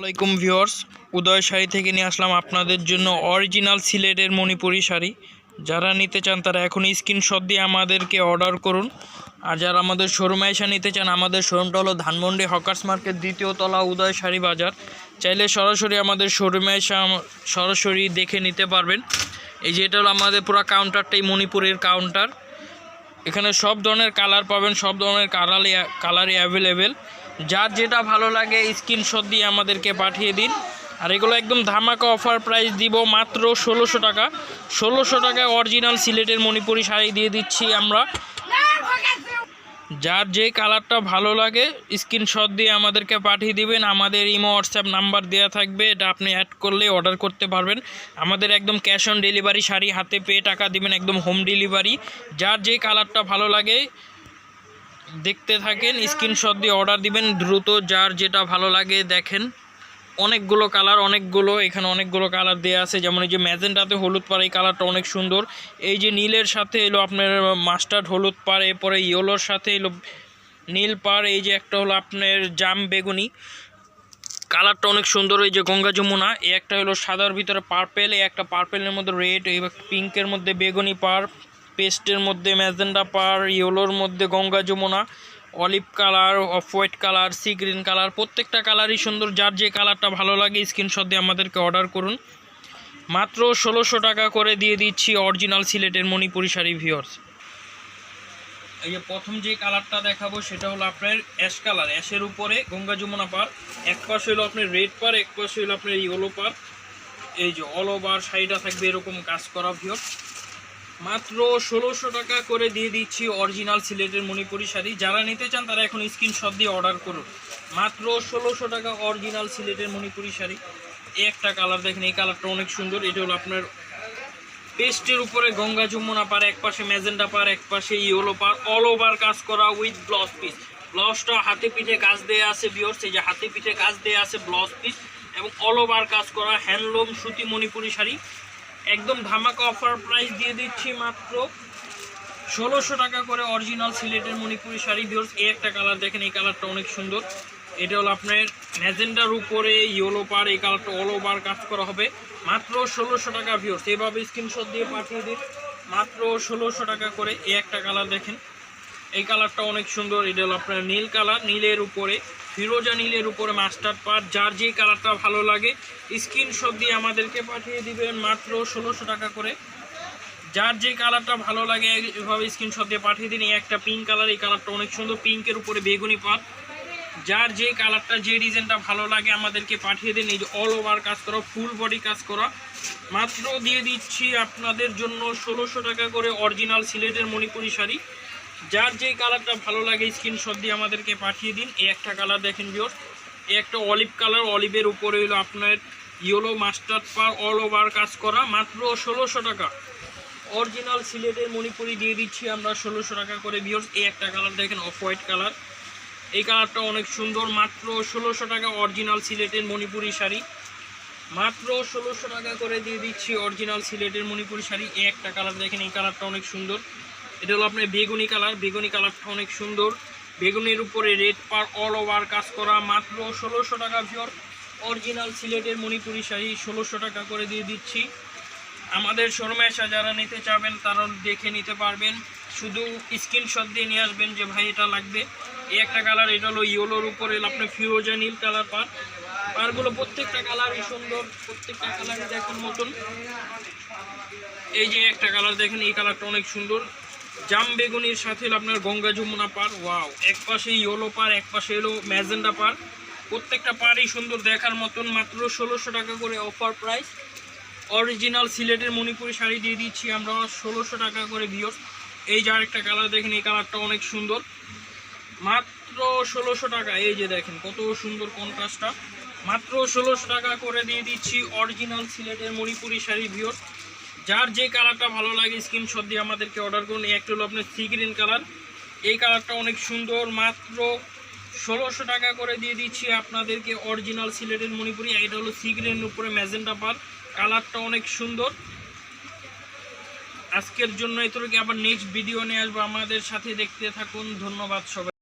আসসালামাইকুম ভিউয়ার্স, উদয় শাড়ি থেকে নিয়ে আসলাম আপনাদের জন্য অরিজিনাল সিলেটের মণিপুরি শাড়ি। যারা নিতে চান তারা এখনই স্ক্রিনশট দিয়ে আমাদেরকে অর্ডার করুন। আর যারা আমাদের শোরুমে এসে নিতে চান, আমাদের শোরুমটা হলো ধানমন্ডি হকার্স মার্কেট, দ্বিতীয় তলা, উদয় শাড়ি বাজার। চাইলে সরাসরি আমাদের শোরুমে এসে সরাসরি দেখে নিতে পারবেন। এই যে এটা হলো আমাদের পুরো কাউন্টারটাই মণিপুরের কাউন্টার। এখানে সব ধরনের কালার পাবেন, সব ধরনের কালারই অ্যাভেলেবেল। যার যেটা ভালো লাগে স্ক্রিনশট দিয়ে আমাদেরকে পাঠিয়ে দিন। আর এগুলো একদম ধামাকা অফার প্রাইস দিব, মাত্র 1600 টাকা। 1600 টাকায় অরিজিনাল সিলেটের মণিপুরি শাড়ি দিয়ে দিচ্ছি আমরা। যার যে কালারটা ভালো লাগে স্ক্রিনশট দিয়ে আমাদেরকে পাঠিয়ে দিবেন। আমাদের ইমো হোয়াটসঅ্যাপ নাম্বার দেওয়া থাকবে, এটা আপনি অ্যাড করলে অর্ডার করতে পারবেন। আমাদের একদম ক্যাশ অন ডেলিভারি, শাড়ি হাতে পেয়ে টাকা দিবেন, একদম হোম ডেলিভারি। যার যে কালারটা ভালো লাগে দেখতে থাকেন, স্ক্রিনশট দিয়ে অর্ডার দিবেন দ্রুত। যার যেটা ভালো লাগে দেখেন, অনেকগুলো কালার, এখানে অনেকগুলো কালার দেওয়া আছে। যেমন এই যে ম্যাজেন্টাতে হলুদ পাড়, এই কালারটা অনেক সুন্দর। এই যে নীলের সাথে এলো আপনার মাস্টার্ড হলুদ পাড়, এরপরে ইয়েলোর সাথে এলো নীল পাড়। এই যে একটা হলো আপনার জাম বেগুনি, কালারটা অনেক সুন্দর। এই যে গঙ্গা যমুনা, এই একটা হলো সাদার ভিতরে পার্পেল, এই একটা পার্পেলের মধ্যে রেড, এই পিঙ্কের মধ্যে বেগুনি পাড়, পেস্টের মধ্যে ম্যাজেন্ডা পাড়, ইয়েলোর মধ্যে Ganga Yamuna, olive colour, off white colour, sea green colour. প্রত্যেকটা কালারই সুন্দর। যার যে কালারটা ভালো লাগে স্ক্রিনশট দিয়ে আমাদেরকে অর্ডার করুন। মাত্র 1600 টাকা করে দিয়ে দিচ্ছি অরিজিনাল সিলেটের মণিপুরি শাড়ি ভিউয়ার্স। এই যে প্রথম যে কালারটা দেখাবো সেটা হলো আপনার অ্যাশ কালার, অ্যাশের উপরে গঙ্গা যমুনা পার, এক পাশে হলো আপনার রেড পার, এক পাশে হলো আপনার ইয়েলো পার। এই যে অল ওভার শাড়িটা থাকবে এরকম কাজ করা ভিউয়ার্স। মাত্র 1600 টাকা করে দিয়ে দিচ্ছি অরিজিনাল সিলেটের মণিপুরি শাড়ি। যারা নিতে চান তারা এখন স্ক্রিনশট দিয়ে অর্ডার করুন। মাত্র 1600 টাকা অরিজিনাল সিলেটের মণিপুরি শাড়ি। এই একটা কালার দেখেন, এই কালারটা অনেক সুন্দর। এটা হলো আপনার পেস্টের উপরে গঙ্গা যমুনা পার, এক পাশে ম্যাজেন্ডা পার, এক পাশে ইয়েলো পার, অল ওভার কাজ করা উইথ ব্লাউজ পিস। ব্লাউজটা হাতে পিঠে কাজ দেওয়া আছে ভিউয়ার্স, এই যে হাতে পিঠে কাজ দেওয়া আছে ব্লাউজ পিস, এবং অল ওভার কাজ করা হ্যান্ডলুম সুতি মণিপুরি শাড়ি। একদম ধামাকা অফার প্রাইস দিয়ে দিচ্ছি মাত্র 1600 টাকা করে অরিজিনাল সিলেটের মণিপুরি শাড়ি ভিউয়ার্স। এই একটা কালার দেখেন, এই কালারটা অনেক সুন্দর। এটা হলো আপনার ম্যাজেন্ডার উপরে ইয়েলো পার, এই কালারটা অল ওভার কাজ করা হবে। মাত্র 1600 টাকা ভিউয়ার্স। এভাবে স্ক্রিনশট দিয়ে পাঠিয়ে দিন, মাত্র 1600 টাকা করে। এই একটা কালার দেখেন, এই কালারটা অনেক সুন্দর। এটা হলো আপনার নীল কালার, নীলের উপরে ফিরোজা নীলের উপরে মাস্টার্ড পার। যার যে কালারটা ভালো লাগে স্ক্রিনশট দিয়ে আমাদেরকে পাঠিয়ে দিবেন, মাত্র 1600 টাকা করে। যার যে কালারটা ভালো লাগে এভাবে স্ক্রিনশট দিয়ে পাঠিয়ে দিন। এই একটা পিঙ্ক কালার, এই কালারটা অনেক সুন্দর, পিঙ্কের উপরে বেগুনি পার। যার যে কালারটা, যে ডিজাইনটা ভালো লাগে আমাদেরকে পাঠিয়ে দিন। এই যে অল ওভার কাজ করা, ফুল বডি কাজ করা। মাত্র দিয়ে দিচ্ছি আপনাদের জন্য 1600 টাকা করে অরিজিনাল সিলেটের মণিপুরি শাড়ি। যার যে কালারটা ভালো লাগে স্ক্রিনশট দিয়ে আমাদেরকে পাঠিয়ে দিন। এই একটা কালার দেখেন ভিউয়ার্স, এই একটা অলিভ কালার, অলিভের উপরে হলো আপনার ইয়েলো মাস্টার্ড পার, অল ওভার কাজ করা। মাত্র 1600 টাকা অরিজিনাল সিলেটের মণিপুরি দিয়ে দিচ্ছি আমরা 1600 টাকা করে ভিউয়ার্স। এই একটা কালার দেখেন, অফ হোয়াইট কালার, এই কালারটা অনেক সুন্দর। মাত্র 1600 টাকা অরিজিনাল সিলেটের মণিপুরি শাড়ি। মাত্র 1600 টাকা করে দিয়ে দিচ্ছি অরিজিনাল সিলেটের মণিপুরি শাড়ি। এই একটা কালার দেখেন, এই কালারটা অনেক সুন্দর। এটা হলো আপনার বেগুনি কালার, বেগুনি কালারটা অনেক সুন্দর। বেগুনির উপরে রেড পার, অল ওভার কাজ করা। মাত্র 1600 টাকা ভিউয়ার্স অরিজিনাল সিলেটের মণিপুরি শাড়ি 1600 টাকা করে দিয়ে দিচ্ছি। আমাদের শোরুমে এসে যারা নিতে চাবেন তারা দেখে নিতে পারবেন, শুধু স্ক্রিনশট দিয়ে নিয়ে আসবেন যে ভাই এটা লাগবে। এই একটা কালার, এটা হলো ইয়েলোর উপরে আপনার ফিরোজা নীল কালার পার। পারগুলো প্রত্যেকটা কালারই সুন্দর, প্রত্যেকটা কালারই দেখার মতন। এই যে একটা কালার দেখেন, এই কালারটা অনেক সুন্দর। জাম বেগুনির সাথে হলো আপনার গঙ্গা যমুনা পার। ওয়াও, এক পাশে ইয়েলো পার, এক পাশে হলো ম্যাজেন্ডা পার। প্রত্যেকটা পারই সুন্দর দেখার মতন। মাত্র 1600 টাকা করে অফার প্রাইস অরিজিনাল সিলেটের মণিপুরি শাড়ি দিয়ে দিচ্ছি আমরা 1600 টাকা করে ভিউয়ার্স। এই যে আরেকটা কালার দেখেন, এই কালারটা অনেক সুন্দর। মাত্র 1600 টাকা। এই যে দেখেন কত সুন্দর কন্ট্রাস্টটা। মাত্র 1600 টাকা করে দিয়ে দিচ্ছি অরিজিনাল সিলেটের মণিপুরি শাড়ি ভিউয়ার্স। যার যে কালারটা ভালো লাগে স্ক্রিনশট দিয়ে আমাদেরকে অর্ডার করুন। একটা হলো আপনার সি গ্রিন কালার, এই কালারটা অনেক সুন্দর। মাত্র 1600 টাকা করে দিয়ে দিচ্ছি আপনাদেরকে অরিজিনাল সিলেটের মণিপুরি। এটা হলো সি গ্রিনের উপরে ম্যাজেন্টা পার, কালারটা অনেক সুন্দর। আজকের জন্য এতটুকু, আবার নেক্সট ভিডিও নিয়ে আসবো, আমাদের সাথে দেখতে থাকুন। ধন্যবাদ সবাই।